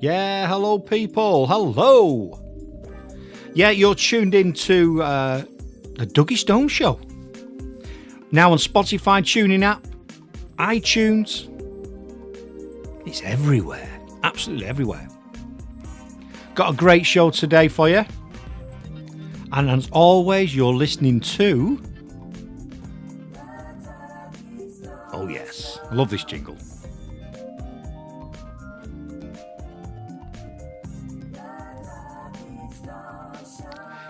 Yeah, hello people, hello. Yeah, you're tuned into the Dougie Stone Show. Now on Spotify tuning app, iTunes. It's everywhere, absolutely everywhere. Got a great show today for you. And as always, you're listening to... Oh yes, I love this jingle.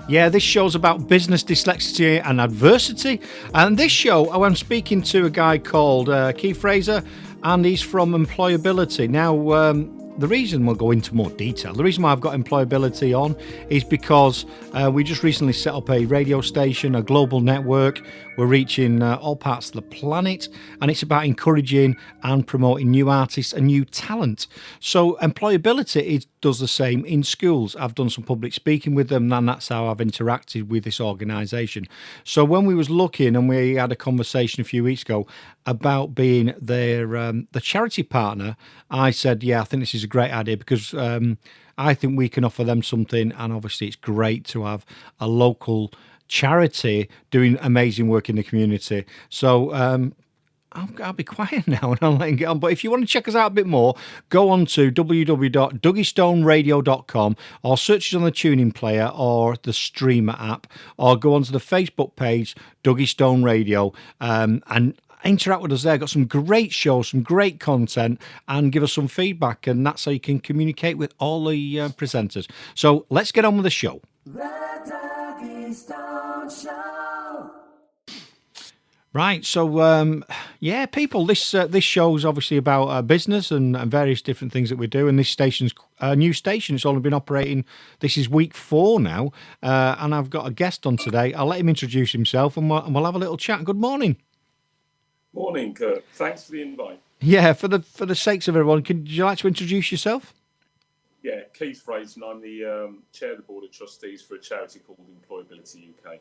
Yeah, this show's about business, dyslexia and adversity. And this show, I'm speaking to a guy called Fraser, and he's from Employability. Now, the reason we'll go into more detail, the reason why I've got Employability on is because we just recently set up a radio station, a global network. We're reaching all parts of the planet, and it's about encouraging and promoting new artists and new talent. So Employability does the same in schools. I've done some public speaking with them, and that's how I've interacted with this organisation. So when we was looking, and we had a conversation a few weeks ago about being their the charity partner, I said, yeah, I think this is a great idea because I think we can offer them something, and obviously it's great to have a local charity doing amazing work in the community. So I'll be quiet now and I'll let him get on. But if you want to check us out a bit more, go on to www.dougiestoneradio.com or search it on the tuning player or the streamer app, or go onto the Facebook page, Dougie Stone Radio, and interact with us there. Got some great shows, some great content, and give us some feedback. And that's how you can communicate with all the presenters. So let's get on with the show. Show. Right, so yeah, people, this show is obviously about business and various different things that we do, and this station's a new station. It's only been operating, this is week 4 now, and I've got a guest on today. I'll let him introduce himself, and we'll have a little chat. Good morning. Morning, Kurt. Thanks for the invite. Yeah, for the sakes of everyone, would you like to introduce yourself? Yeah, Keith Fraser, and I'm the chair of the board of trustees for a charity called Employability UK.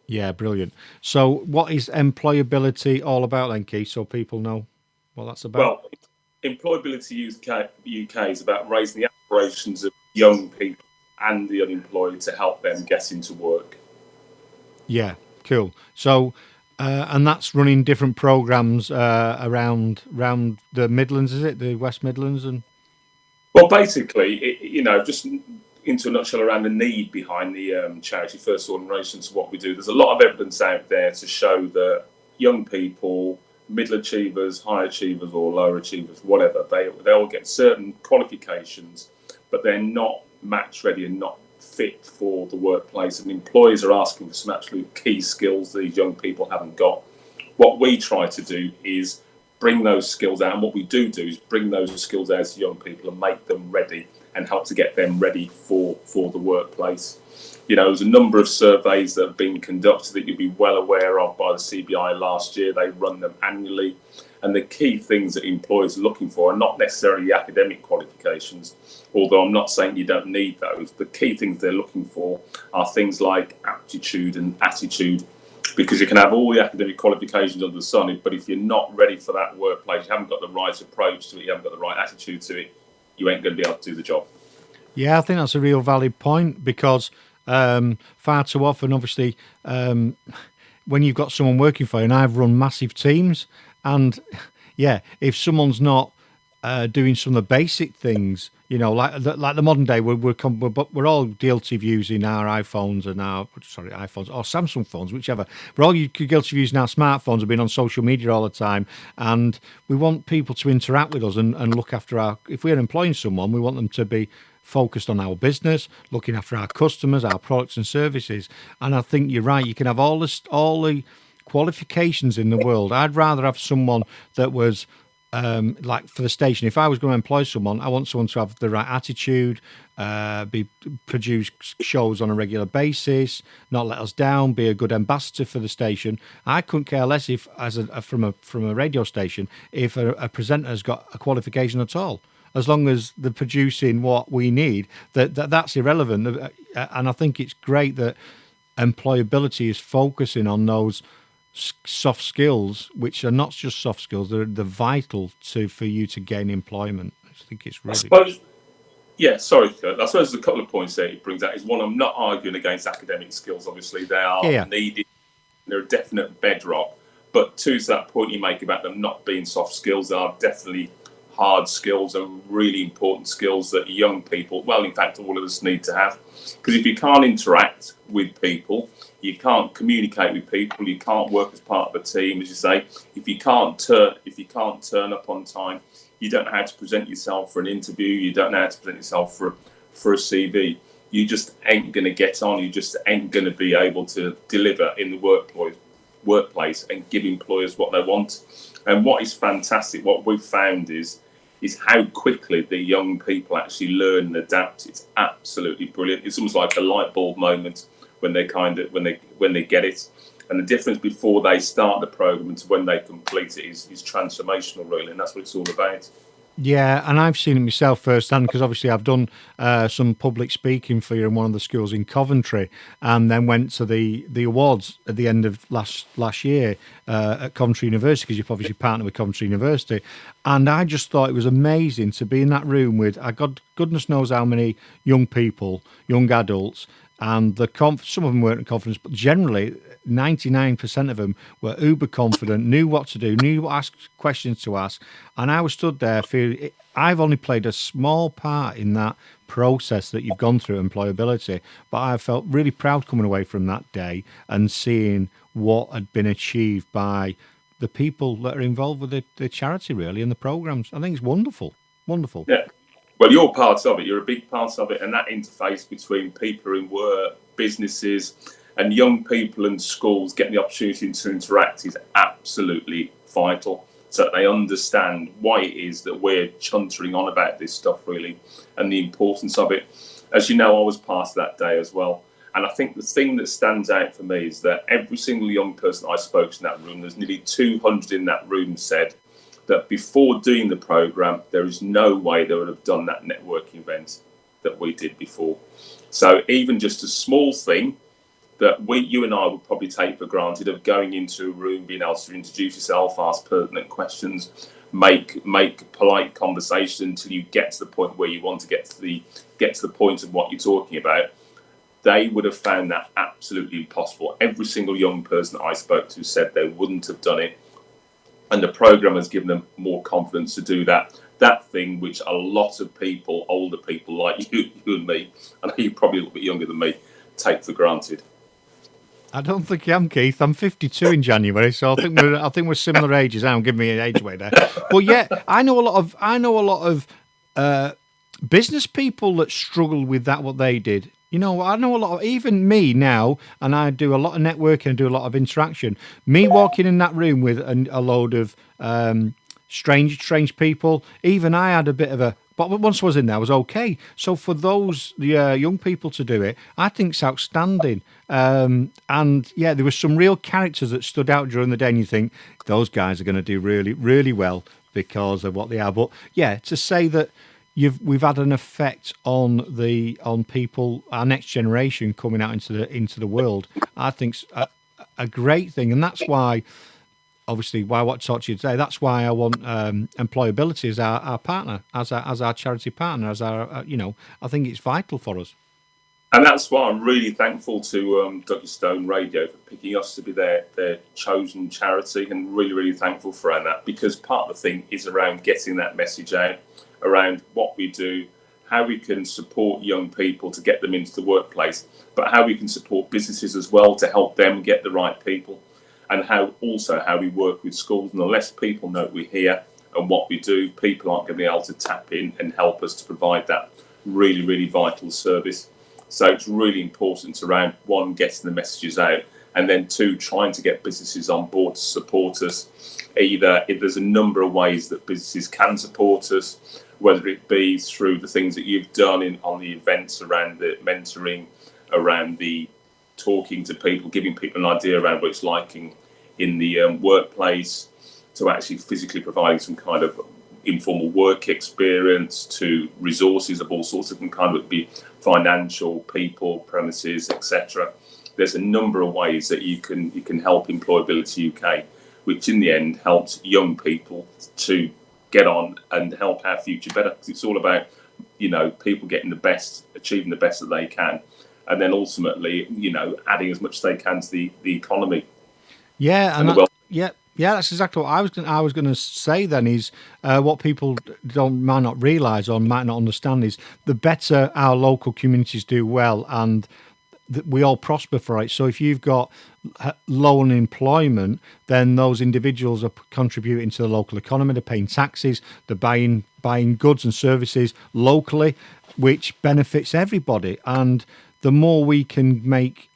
Yeah, brilliant. So what is Employability all about then, Keith, so people know what that's about? Well, Employability UK is about raising the aspirations of young people and the unemployed to help them get into work. Yeah, cool. So, and that's running different programmes around the Midlands, is it? The West Midlands? And well, basically, just into a nutshell around the need behind the charity, first of all, in relation to what we do. There's a lot of evidence out there to show that young people, middle achievers, high achievers or lower achievers, whatever, they all get certain qualifications, but they're not match ready and not fit for the workplace. And employers are asking for some absolute key skills these young people haven't got. What we try to do is bring those skills out, and what we do is bring those skills out to young people and make them ready and help to get them ready for the workplace. There's a number of surveys that have been conducted that you'll be well aware of by the CBI last year. They run them annually, and the key things that employers are looking for are not necessarily academic qualifications, although I'm not saying you don't need those. The key things they're looking for are things like aptitude and attitude, because you can have all the academic qualifications under the sun, but if you're not ready for that workplace, you haven't got the right approach to it, you haven't got the right attitude to it, you ain't going to be able to do the job. Yeah, I think that's a real valid point, because far too often, obviously, when you've got someone working for you, and I've run massive teams, and yeah, if someone's not doing some of the basic things, like the modern day, we're all guilty of using our iPhones and iPhones or Samsung phones, whichever. We're all guilty of using our smartphones and being on social media all the time, and we want people to interact with us and look after if we're employing someone, we want them to be focused on our business, looking after our customers, our products and services. And I think you're right, you can have all the qualifications in the world. I'd rather have someone that was like for the station, if I was going to employ someone, I want someone to have the right attitude, produce shows on a regular basis, not let us down, be a good ambassador for the station. I couldn't care less if, from a radio station, if a presenter's got a qualification at all. As long as they're producing what we need, that's irrelevant. And I think it's great that Employability is focusing on those soft skills, which are not just soft skills, they're vital for you to gain employment. I think it's really Yeah, sorry, Kurt. I suppose there's a couple of points there it brings out. Is one, I'm not arguing against academic skills. Obviously, they Yeah, are yeah. needed. They're a definite bedrock. But to that point you make about them not being soft skills, they are definitely hard skills and really important skills that young people, well, in fact, all of us need to have. Because if you can't interact with people, you can't communicate with people, you can't work as part of a team, as you say. If you can't turn up on time, you don't know how to present yourself for an interview. You don't know how to present yourself for a CV. You just ain't going to get on. You just ain't going to be able to deliver in the workplace and give employers what they want. And what is fantastic, what we've found is how quickly the young people actually learn and adapt. It's absolutely brilliant. It's almost like a light bulb moment when they get it. And the difference before they start the program and to when they complete it is transformational, really, and that's what it's all about. Yeah, and I've seen it myself firsthand because obviously I've done some public speaking for you in one of the schools in Coventry, and then went to the awards at the end of last year at Coventry University, because you've obviously partnered with Coventry University, and I just thought it was amazing to be in that room with goodness knows how many young people, young adults, and some of them weren't in confidence, but generally 99% of them were uber confident, knew what to do, knew what questions to ask. And I was stood there feeling I've only played a small part in that process that you've gone through, employability, but I felt really proud coming away from that day and seeing what had been achieved by the people that are involved with the charity, really, and the programs. I think it's wonderful. Wonderful. Yeah. Well, you're part of it. You're a big part of it. And that interface between people in work, businesses, and young people and schools getting the opportunity to interact is absolutely vital, so that they understand why it is that we're chuntering on about this stuff, really, and the importance of it. As you know, I was part of that day as well. And I think the thing that stands out for me is that every single young person I spoke to in that room, there's nearly 200 in that room, said that before doing the program, there is no way they would have done that networking event that we did before. So even just a small thing that you and I would probably take for granted, of going into a room, being able to introduce yourself, ask pertinent questions, make polite conversation until you get to the point where you want to get to the point of what you're talking about. They would have found that absolutely impossible. Every single young person I spoke to said they wouldn't have done it. And the program has given them more confidence to do that thing which a lot of people, older people like you and me, I know you're probably a little bit younger than me, take for granted. I don't think I am, Keith. I'm 52 in January, so I think we're similar ages. I'm giving me an age away there, but yeah, I know a lot of business people that struggle with that. What they did, I know a lot of, even me now, and I do a lot of networking and do a lot of interaction. Me walking in that room with a load of strange people. Even I had a bit of a. But once I was in there, I was okay. So for those young people to do it, I think it's outstanding. And yeah, there were some real characters that stood out during the day, and you think those guys are going to do really, really well because of what they are. But yeah, to say that we've had an effect on people, our next generation coming out into the world, I think's a great thing, and that's why. Obviously, why I want to talk to you today. That's why I want Employability as our partner, as our charity partner, as our I think it's vital for us. And that's why I'm really thankful to Douglas Stone Radio for picking us to be their chosen charity, and really, really thankful for that, because part of the thing is around getting that message out, around what we do, how we can support young people to get them into the workplace, but how we can support businesses as well to help them get the right people, and how we work with schools. And the less people know we're here and what we do, people aren't going to be able to tap in and help us to provide that really, really vital service. So it's really important around, one, getting the messages out, and then two, trying to get businesses on board to support us. Either, if there's a number of ways that businesses can support us, whether it be through the things that you've done on the events around the mentoring, around the talking to people, giving people an idea around what it's like in the workplace, to actually physically providing some kind of informal work experience, to resources of all sorts of kind of, be financial, people, premises, etc. There's a number of ways that you can help Employability UK, which in the end helps young people to get on and help our future better. Because it's all about people getting the best, achieving the best that they can, and then ultimately, adding as much as they can to the economy. Yeah, and the wealth. yeah, that's exactly what I was going to say. Then is what people might not realise or might not understand is the better our local communities do well, and we all prosper for it. So if you've got low unemployment, then those individuals are contributing to the local economy. They're paying taxes. They're buying goods and services locally, which benefits everybody. And the more we can make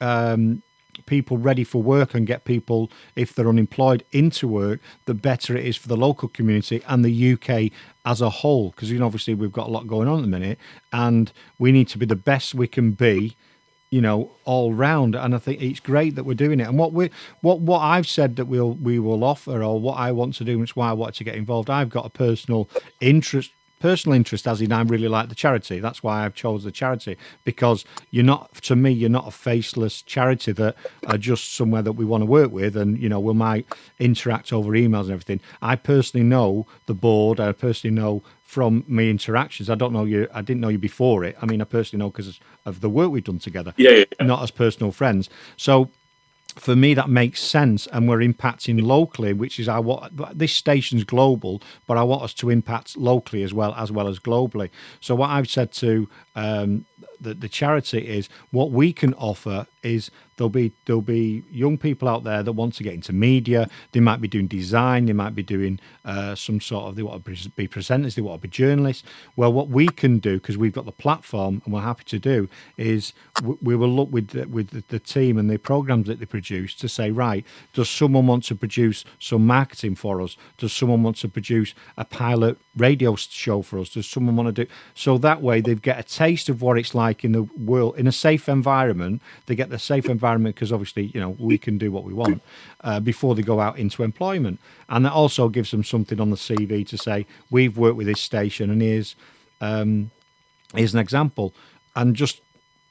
people ready for work and get people, if they're unemployed, into work, the better it is for the local community and the UK as a whole. Because obviously we've got a lot going on at the minute, and we need to be the best we can be, all round. And I think it's great that we're doing it. And what I've said that we will offer, or what I want to do, which is why I wanted to get involved. I've got a personal interest, as in I really like the charity. That's why I've chose the charity, because you're not a faceless charity that are just somewhere that we want to work with, and we might interact over emails and everything. I personally know the board. I personally know from my interactions. I didn't know you before it. I mean, I personally know because of the work we've done together. Yeah. Not as personal friends. So for me, that makes sense, and we're impacting locally, which is this station's global, but I want us to impact locally as well as globally. So what I've said to the charity is, what we can offer is there'll be young people out there that want to get into media. They might be doing design. They might be doing some sort of, they want to be presenters. They want to be journalists. Well, what we can do, because we've got the platform and we're happy to do, is we will look with the team and the programs that they produce to say, right, does someone want to produce some marketing for us? Does someone want to produce a pilot radio show for us? Does someone want to do, so that way they get a taste of what it's like in the world, in a safe environment. They get the safe environment because obviously we can do what we want before they go out into employment, and that also gives them something on the CV to say, we've worked with this station, and here's an example. And just,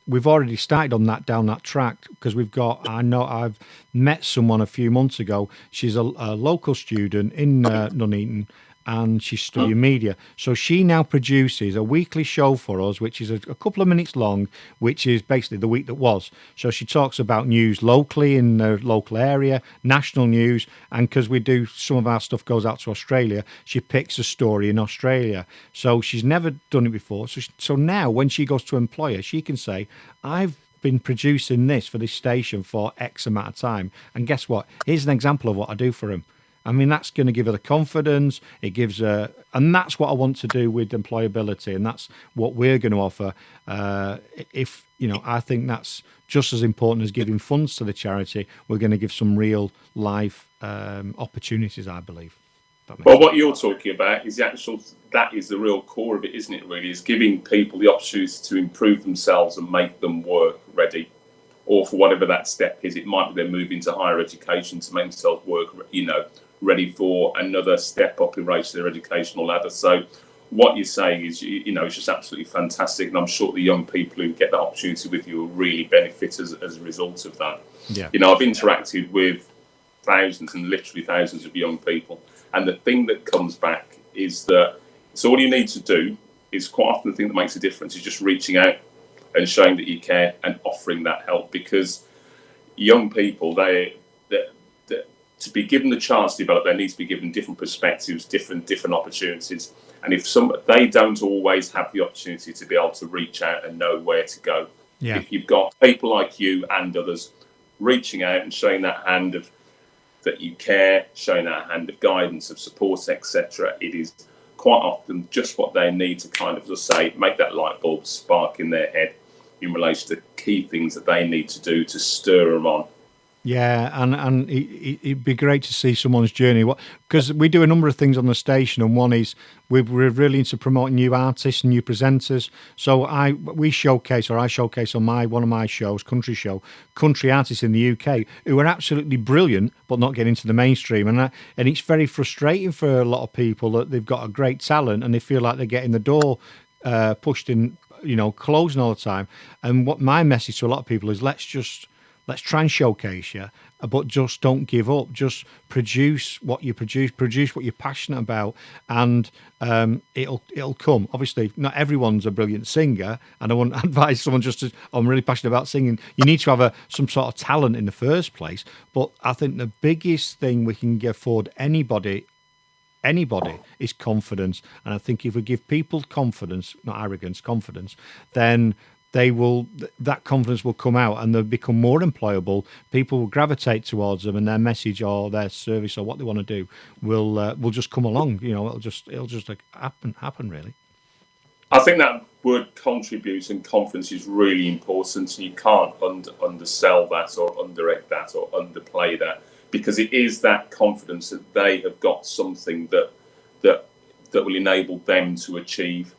we've already started on that, down that track, because I've met someone a few months ago. She's a local student in Nuneaton, and she's studying media. So she now produces a weekly show for us, which is a couple of minutes long, which is basically the week that was. So she talks about news locally in the local area, national news, and because we do, some of our stuff goes out to Australia, she picks a story in Australia. So she's never done it before. So now when she goes to employer, she can say, I've been producing this for this station for X amount of time, and guess what? Here's an example of what I do for them. I mean, that's going to give her the confidence. It gives her, and that's what I want to do with employability, and that's what we're going to offer. I think that's just as important as giving funds to the charity. We're going to give some real life opportunities, I believe. Well, what you're talking about is that is the real core of it, isn't it? Really, is giving people the opportunity to improve themselves and make them work ready, or for whatever that step is. It might be they're moving to higher education to make themselves work, ready for another step up in relation to their educational ladder. So what you're saying is, it's just absolutely fantastic. And I'm sure the young people who get that opportunity with you will really benefit as a result of that. Yeah. I've interacted with thousands and literally thousands of young people. And the thing that comes back is that, so all you need to do is, quite often the thing that makes a difference is just reaching out and showing that you care and offering that help. Because young people, to be given the chance to develop, they need to be given different perspectives, different opportunities. And if they don't always have the opportunity to be able to reach out and know where to go. Yeah. If you've got people like you and others reaching out and showing that hand of that you care, showing that hand of guidance, of support, etc., it is quite often just what they need to kind of just say, make that light bulb spark in their head in relation to key things that they need to do to stir them on. Yeah, and it'd be great to see someone's journey. Because we do a number of things on the station, and one is we're really into promoting new artists and new presenters. So I showcase on one of my shows, country artists in the UK who are absolutely brilliant, but not getting into the mainstream. And it's very frustrating for a lot of people that they've got a great talent and they feel like they're getting the door pushed in, closing all the time. And what my message to a lot of people is, let's just let's try and showcase you, but just don't give up. Just produce what you produce what you're passionate about, and it'll come. Obviously, not everyone's a brilliant singer, and I wouldn't advise someone just to, I'm really passionate about singing. You need to have some sort of talent in the first place. But I think the biggest thing we can afford anybody is confidence. And I think if we give people confidence, not arrogance, confidence, then that confidence will come out and they'll become more employable. People will gravitate towards them, and their message or their service or what they want to do will just come along. It'll just like happen really. I think that word contribute and confidence is really important. You can't undersell that or underrate that or underplay that, because it is that confidence that they have got something that will enable them to achieve,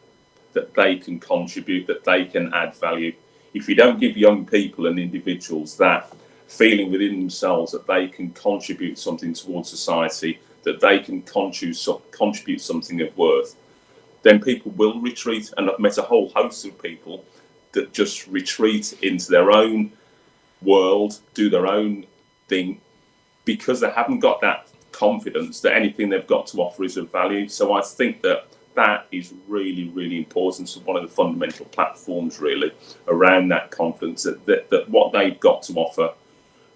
that they can contribute, that they can add value. If you don't give young people and individuals that feeling within themselves that they can contribute something towards society, that they can contribute something of worth, then people will retreat. And I've met a whole host of people that just retreat into their own world, do their own thing, because they haven't got that confidence that anything they've got to offer is of value. So I think that is really, really important. So one of the fundamental platforms really around that confidence, that what they've got to offer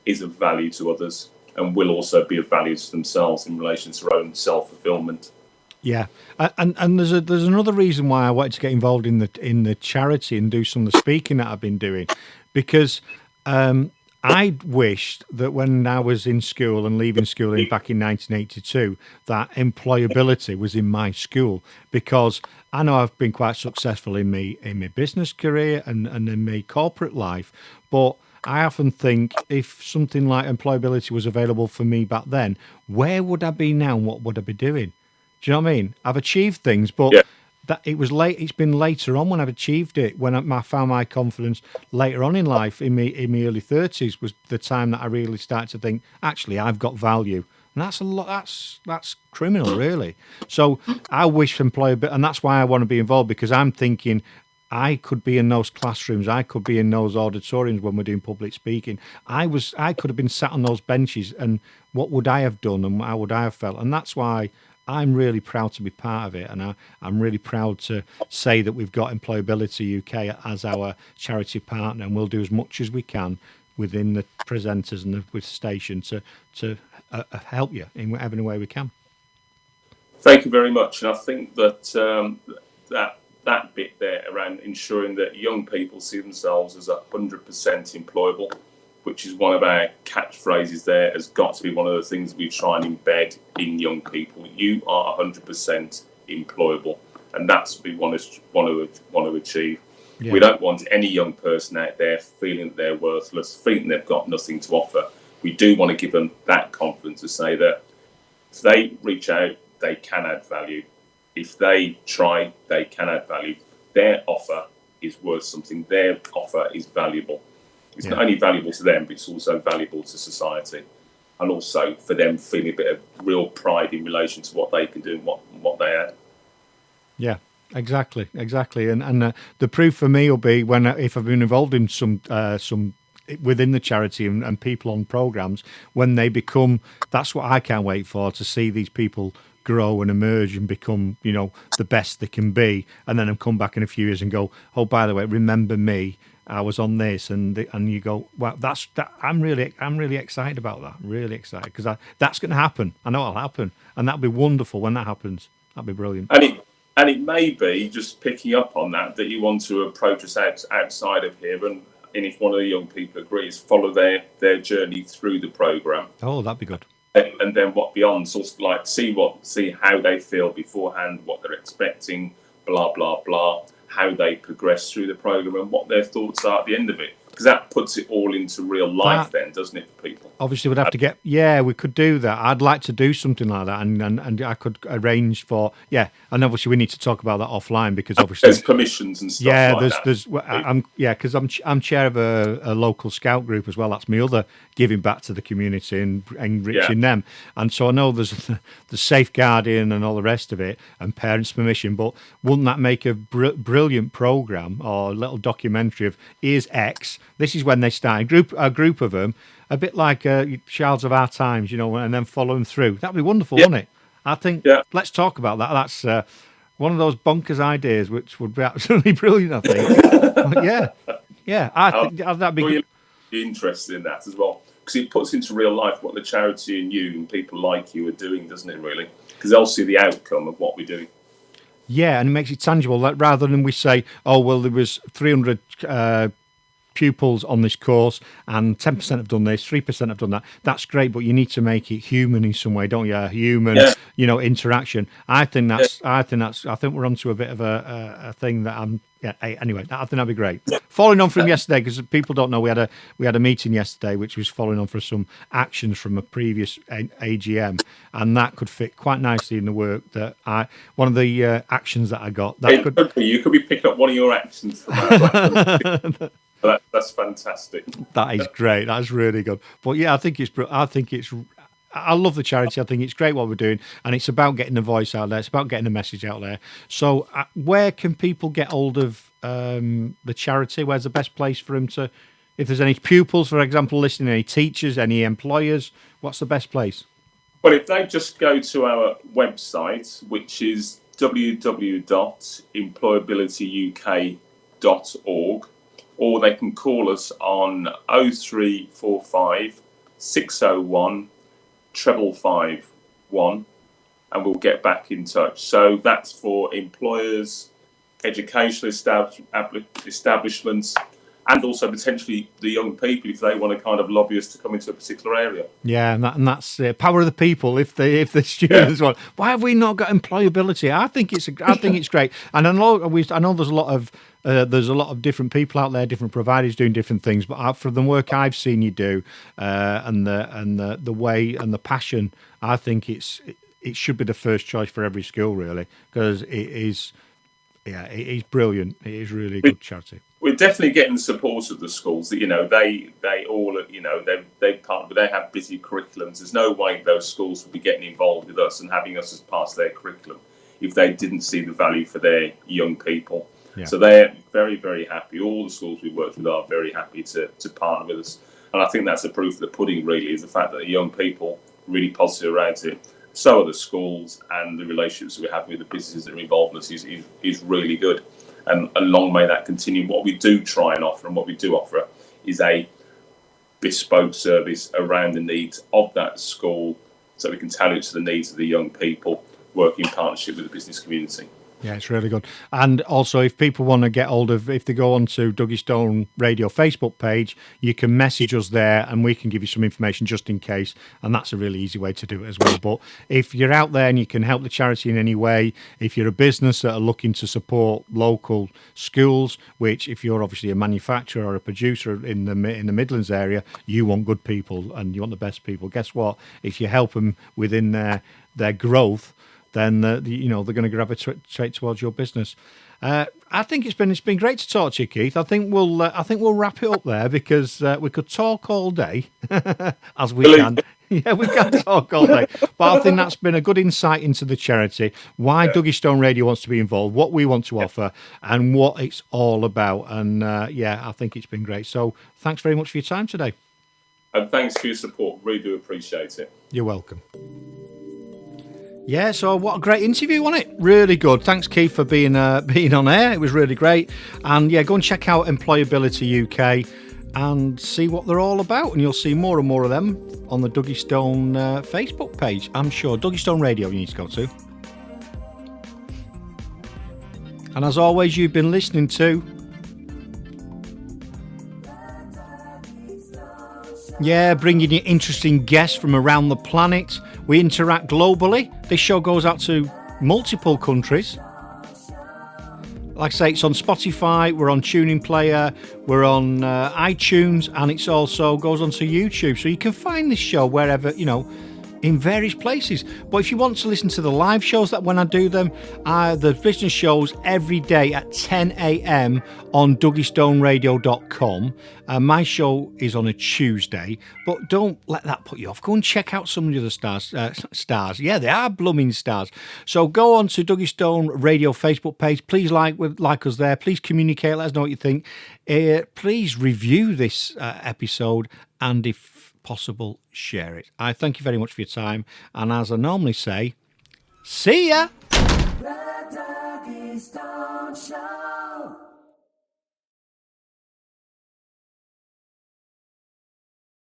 is of value to others and will also be of value to themselves in relation to their own self-fulfillment. Yeah, and there's another reason why I wanted to get involved in the charity and do some of the speaking that I've been doing, because I wished that when I was in school and leaving school back in 1982, that employability was in my school, because I know I've been quite successful in my business career and in my corporate life, but I often think if something like employability was available for me back then, where would I be now and what would I be doing? Do you know what I mean? I've achieved things, but that it was late. It's been later on when I've achieved it, when I found my confidence later on in life, in my early 30s, was the time that I really started to think, actually, I've got value. And that's a lot. That's criminal, really. So I wish employability, and that's why I want to be involved, because I'm thinking I could be in those classrooms, I could be in those auditoriums when we're doing public speaking. I could have been sat on those benches, and what would I have done, and how would I have felt? And that's why I'm really proud to be part of it, and I'm really proud to say that we've got Employability UK as our charity partner, and we'll do as much as we can within the presenters and with the station to help you in whatever way we can. Thank you very much, and I think that that bit there around ensuring that young people see themselves as 100% employable, which is one of our catchphrases there, has got to be one of the things we try and embed in young people. You are 100% employable, and that's what we want to achieve. Yeah. We don't want any young person out there feeling that they're worthless, feeling they've got nothing to offer. We do want to give them that confidence to say that if they reach out, they can add value. If they try, they can add value. Their offer is worth something. Their offer is valuable. It's not only valuable to them, but it's also valuable to society, and also for them feeling a bit of real pride in relation to what they can do and what they add. Yeah, exactly. And the proof for me will be if I've been involved in some within the charity and people on programs, when they become. That's what I can't wait for, to see these people grow and emerge and become, the best they can be, and then come back in a few years and go, oh, by the way, remember me? I was on this, and you go, well, that. I'm really excited about that. Really excited, because that's going to happen. I know it'll happen, and that'll be wonderful when that happens. That'll be brilliant. And it may be, just picking up on that you want to approach us outside of here, and if one of the young people agrees, follow their journey through the program. Oh, that'd be good. And then what beyond, sort of like see how they feel beforehand, what they're expecting, blah blah blah. How they progress through the program and what their thoughts are at the end of it, because that puts it all into real life, then, doesn't it, for people? Obviously, we'd have to we could do that. I'd like to do something like that, and I could arrange for, and obviously we need to talk about that offline, because obviously there's permissions and stuff because I'm chair of a local scout group as well. That's my other giving back to the community and enriching them, and so I know there's the safeguarding and all the rest of it, and parents' permission. But wouldn't that make a brilliant program or a little documentary of here's X, this is when they start. A group of them, a bit like Shards of Our Times, and then follow them through. That'd be wonderful, wouldn't it? I think, let's talk about that. That's one of those bonkers ideas, which would be absolutely brilliant, I think. I think that'd be really interested in that as well, because it puts into real life what the charity and you and people like you are doing, doesn't it, really? Because they'll see the outcome of what we're doing. Yeah, and it makes it tangible. Like, rather than we say, oh, well, there was 300 pupils on this course and 10% have done this, 3% have done that. That's great, but you need to make it human in some way, don't you? A human, interaction. I think we're onto a bit of a thing that I'm. Yeah. Anyway, I think that'd be great. Following on from yesterday, because people don't know, we had a meeting yesterday, which was following on for some actions from a previous AGM, and that could fit quite nicely in the work that one of the actions that I got. You could be picking up one of your actions from that. That's fantastic. That is great. That's really good. But yeah, I love the charity. I think it's great what we're doing, and it's about getting the voice out there. It's about getting the message out there. So where can people get hold of the charity? Where's the best place for them to, if there's any pupils, for example, listening, any teachers, any employers, what's the best place? Well, if they just go to our website, which is www.employabilityuk.org, or they can call us on 0345 601 551, and we'll get back in touch. So that's for employers, educational establishments, and also potentially the young people if they want to kind of lobby us to come into a particular area. Yeah, and that's power of the people. If the students want, why have we not got employability? I think it's great, and I know there's a lot of different people out there, different providers doing different things. But from the work I've seen you do, and the way and the passion, I think it should be the first choice for every school, really, because it is brilliant. It is really a good charity. We're definitely getting the support of the schools. That they all they have busy curriculums. There's no way those schools would be getting involved with us and having us as part of their curriculum if they didn't see the value for their young people. Yeah. So they're very, very happy. All the schools we've worked with are very happy to partner with us. And I think that's the proof of the pudding, really, is the fact that the young people are really positive around it. So are the schools, and the relationships that we have with the businesses that are involved in us is really good. And long may that continue. What we do try and offer, and what we do offer, is a bespoke service around the needs of that school, so we can tailor it to the needs of the young people, working in partnership with the business community. Yeah, it's really good. And also, if people want to get hold of, if they go onto Dougie Stone Radio Facebook page, you can message us there and we can give you some information just in case. And that's a really easy way to do it as well. But if you're out there and you can help the charity in any way, if you're a business that are looking to support local schools, which if you're obviously a manufacturer or a producer in the Midlands area, you want good people and you want the best people. Guess what? If you help them within their growth, then they're going to gravitate towards your business. I think it's been great to talk to you, Keith. I think we'll wrap it up there because we could talk all day, as we can. Yeah, we can talk all day. But I think that's been a good insight into the charity, why Dougie Stone Radio wants to be involved, what we want to offer, and what it's all about. And I think it's been great. So thanks very much for your time today. And thanks for your support. Really do appreciate it. You're welcome. Yeah, so what a great interview, wasn't it? Really good. Thanks, Keith, for being on air. It was really great. And yeah, go and check out Employability UK and see what they're all about. And you'll see more and more of them on the Dougie Stone Facebook page, I'm sure. Dougie Stone Radio you need to go to. And as always, you've been listening to... Yeah, bringing you interesting guests from around the planet. We interact globally. This show goes out to multiple countries. Like I say, it's on Spotify, we're on Tuning Player, we're on iTunes, and it's also goes onto YouTube. So you can find this show wherever, in various places. But if you want to listen to the live shows that when I do them, the business shows every day at 10 a.m. on dougiestoneradio.com. My show is on a Tuesday, but don't let that put you off. Go and check out some of the other stars. Yeah, they are blooming stars. So go on to Dougie Stone Radio Facebook page. Please like us there. Please communicate. Let us know what you think. Please review this episode, and if possible, share it. I thank you very much for your time, and as I normally say, see ya. The Dougie Stone Show.